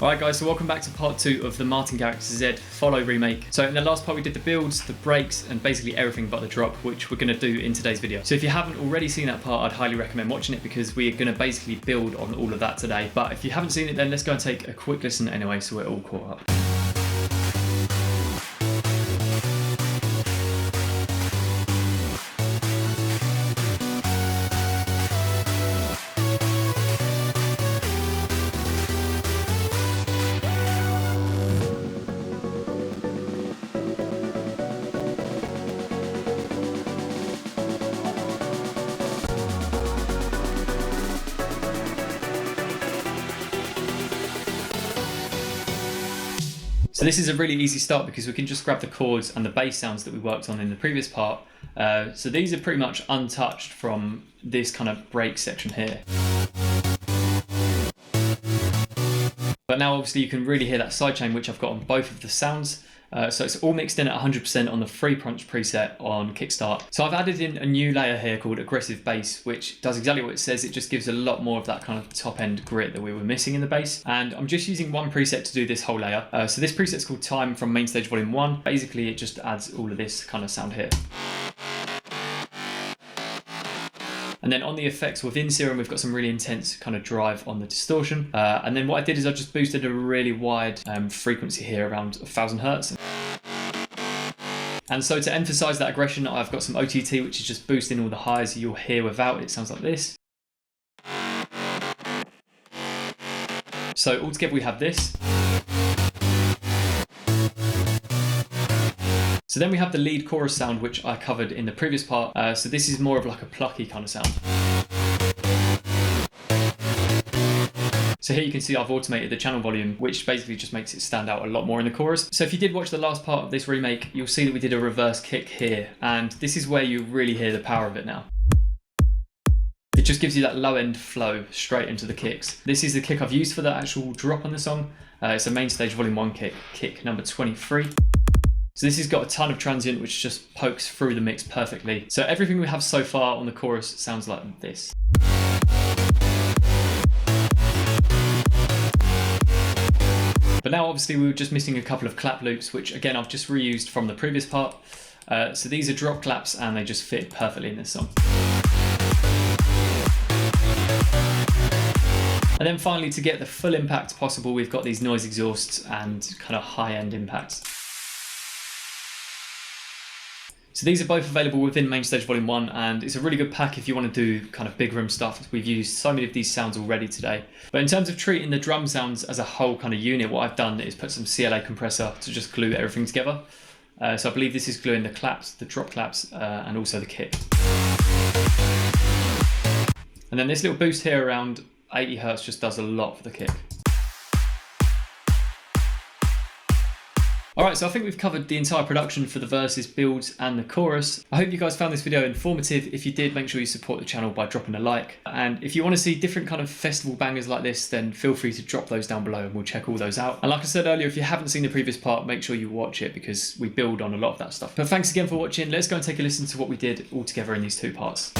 Alright guys, so welcome back to part 2 of the Martin Garrix Zedd Follow remake. So in the last part we did the builds, the breaks, and basically everything but the drop, which we're going to do in today's video. So if you haven't already seen that part, I'd highly recommend watching it because we're going to basically build on all of that today. But if you haven't seen it, then let's go and take a quick listen anyway so we're all caught up. So this is a really easy start because we can just grab the chords and the bass sounds that we worked on in the previous part. So these are pretty much untouched from this kind of break section here. But now obviously you can really hear that sidechain which I've got on both of the sounds. So it's all mixed in at 100% on the free punch preset on Kickstart. So I've added in a new layer here called Aggressive Bass, which does exactly what it says. It just gives a lot more of that kind of top end grit that we were missing in the bass. And I'm just using one preset to do this whole layer. So this preset's called Time from Main Stage Vol.1. Basically it just adds all of this kind of sound here. And then on the effects within Serum, we've got some really intense kind of drive on the distortion. And then what I did is I just boosted a really wide frequency here around 1000 Hertz. And so to emphasize that aggression, I've got some OTT, which is just boosting all the highs you'll hear without. It sounds like this. So altogether we have this. So then we have the lead chorus sound, which I covered in the previous part. So this is more of like a plucky kind of sound. So here you can see I've automated the channel volume, which basically just makes it stand out a lot more in the chorus. So if you did watch the last part of this remake, you'll see that we did a reverse kick here. And this is where you really hear the power of it now. It just gives you that low end flow straight into the kicks. This is the kick I've used for the actual drop on the song. It's a Main Stage Vol.1 kick, kick number 23. So this has got a ton of transient which just pokes through the mix perfectly. So everything we have so far on the chorus sounds like this. But now obviously we were just missing a couple of clap loops, which again I've just reused from the previous part. So these are drop claps and they just fit perfectly in this song. And then finally, to get the full impact possible, we've got these noise exhausts and kind of high-end impacts. So these are both available within Main Stage Vol.1, and it's a really good pack if you want to do kind of big room stuff. We've used so many of these sounds already today. But in terms of treating the drum sounds as a whole kind of unit, what I've done is put some CLA compressor to just glue everything together. So I believe this is gluing the claps, the drop claps, and also the kick. And then this little boost here around 80 Hertz just does a lot for the kick. Alright, so I think we've covered the entire production for the verses, builds, and the chorus. I hope you guys found this video informative. If you did, make sure you support the channel by dropping a like. And if you want to see different kind of festival bangers like this, then feel free to drop those down below and we'll check all those out. And like I said earlier, if you haven't seen the previous part, make sure you watch it because we build on a lot of that stuff. But thanks again for watching. Let's go and take a listen to what we did all together in these two parts.